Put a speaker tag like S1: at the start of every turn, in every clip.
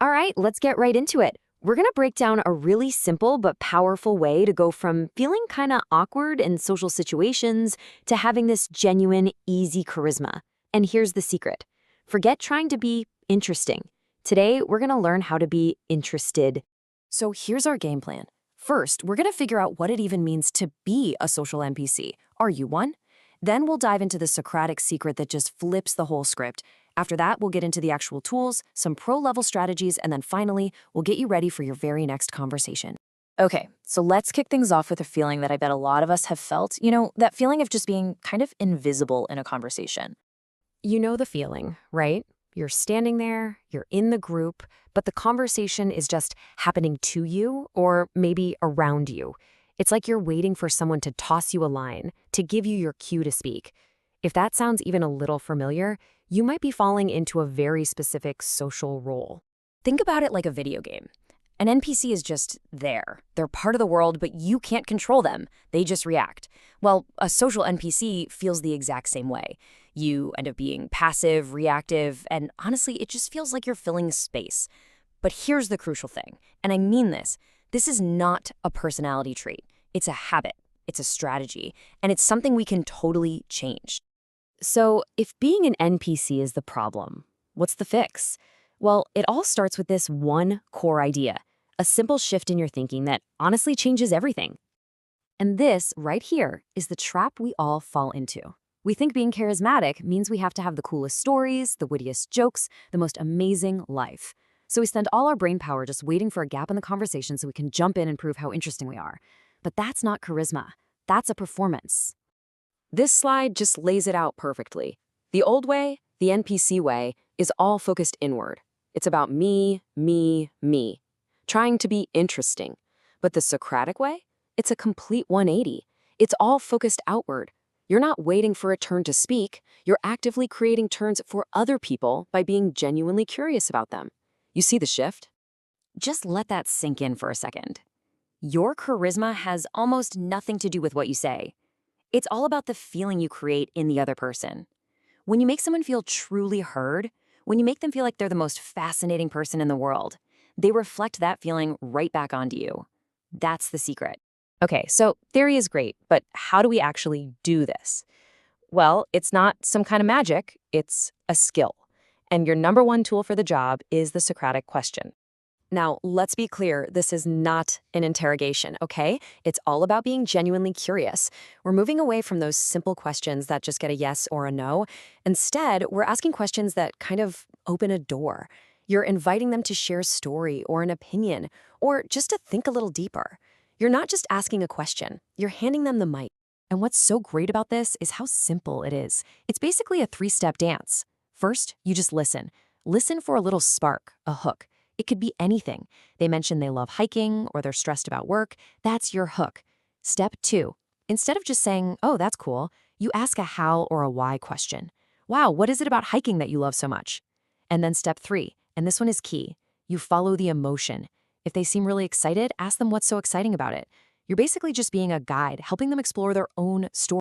S1: All right, let's get right into it. We're going to break down a really simple but powerful way to go from feeling kind of awkward in social situations to having this genuine, easy charisma. And here's the secret. Forget trying to be interesting. Today, we're going to learn how to be interested.
S2: So here's our game plan. First, we're going to figure out what it even means to be a social NPC. Are you one? Then we'll dive into the Socratic secret that just flips the whole script. After that, we'll get into the actual tools, some pro-level strategies, and then finally, we'll get you ready for your very next conversation. Okay, so let's kick things off with a feeling that I bet a lot of us have felt. That feeling of just being kind of invisible in a conversation.
S1: You know the feeling, right? You're standing there, you're in the group, but the conversation is just happening to you or maybe around you. It's like you're waiting for someone to toss you a line, to give you your cue to speak. If that sounds even a little familiar, you might be falling into a very specific social role.
S2: Think about it like a video game. An NPC is just there. They're part of the world, but you can't control them. They just react. Well, a social NPC feels the exact same way. You end up being passive, reactive, and honestly, it just feels like you're filling space. But here's the crucial thing, and I mean this. This is not a personality trait. It's a habit. It's a strategy. And it's something we can totally change.
S1: So, if being an NPC is the problem, what's the fix? Well, it all starts with this one core idea, a simple shift in your thinking that honestly changes everything. And this, right here, is the trap we all fall into. We think being charismatic means we have to have the coolest stories, the wittiest jokes, the most amazing life. So we spend all our brain power just waiting for a gap in the conversation so we can jump in and prove how interesting we are. But that's not charisma. That's a performance.
S2: This slide just lays it out perfectly. The old way, the NPC way, is all focused inward. It's about me, trying to be interesting. But the Socratic way, it's a complete 180. It's all focused outward. You're not waiting for a turn to speak. You're actively creating turns for other people by being genuinely curious about them. You see the shift?
S1: Just let that sink in for a second. Your charisma has almost nothing to do with what you say. It's all about the feeling you create in the other person. When you make someone feel truly heard, when you make them feel like they're the most fascinating person in the world, they reflect that feeling right back onto you. That's the secret. Okay, so theory is great, but how do we actually do this? Well, it's not some kind of magic, it's a skill. And your number one tool for the job is the Socratic question. Now, let's be clear, this is not an interrogation, okay? It's all about being genuinely curious. We're moving away from those simple questions that just get a yes or a no. Instead, we're asking questions that kind of open a door. You're inviting them to share a story or an opinion, or just to think a little deeper. You're not just asking a question, you're handing them the mic. And what's so great about this is how simple it is. It's basically a three-step dance. First, you just listen. Listen for a little spark, a hook. It could be anything. They mention they love hiking or they're stressed about work. That's your hook. Step 2. Instead of just saying, oh, that's cool, you ask a how or a why question. Wow, what is it about hiking that you love so much? And then step 3, and this one is key. You follow the emotion. If they seem really excited, ask them what's so exciting about it. You're basically just being a guide, helping them explore their own story.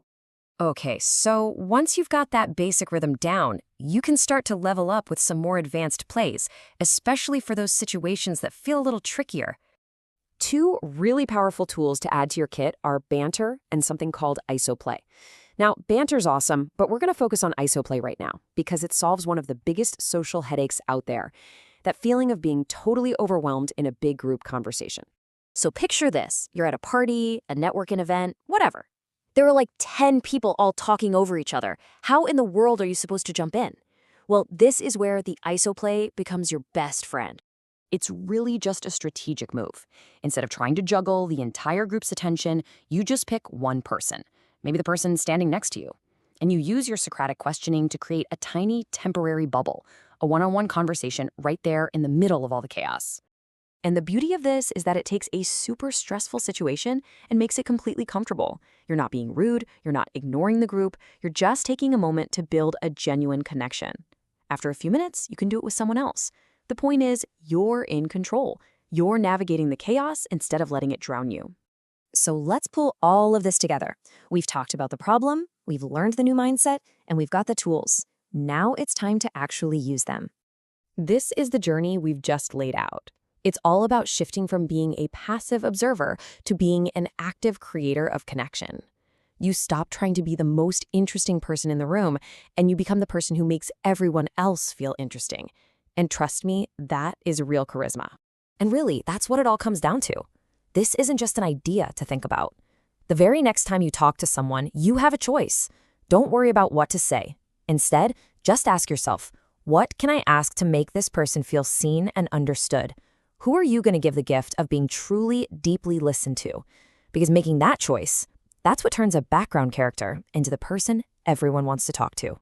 S1: Okay, so once you've got that basic rhythm down, you can start to level up with some more advanced plays, especially for those situations that feel a little trickier. 2 really powerful tools to add to your kit are Banter and something called isoplay. Now, Banter's awesome, but we're going to focus on isoplay right now because it solves one of the biggest social headaches out there, that feeling of being totally overwhelmed in a big group conversation. So picture this. You're at a party, a networking event, whatever. There are like 10 people all talking over each other. How in the world are you supposed to jump in? Well, this is where the isoplay becomes your best friend. It's really just a strategic move. Instead of trying to juggle the entire group's attention, you just pick one person, maybe the person standing next to you. And you use your Socratic questioning to create a tiny temporary bubble, a one-on-one conversation right there in the middle of all the chaos. And the beauty of this is that it takes a super stressful situation and makes it completely comfortable. You're not being rude, you're not ignoring the group, you're just taking a moment to build a genuine connection. After a few minutes, you can do it with someone else. The point is, you're in control. You're navigating the chaos instead of letting it drown you. So let's pull all of this together. We've talked about the problem, we've learned the new mindset, and we've got the tools. Now it's time to actually use them.
S2: This is the journey we've just laid out. It's all about shifting from being a passive observer to being an active creator of connection. You stop trying to be the most interesting person in the room, and you become the person who makes everyone else feel interesting. And trust me, that is real charisma.
S1: And really, that's what it all comes down to. This isn't just an idea to think about. The very next time you talk to someone, you have a choice. Don't worry about what to say. Instead, just ask yourself, what can I ask to make this person feel seen and understood? Who are you going to give the gift of being truly, deeply listened to? Because making that choice, that's what turns a background character into the person everyone wants to talk to.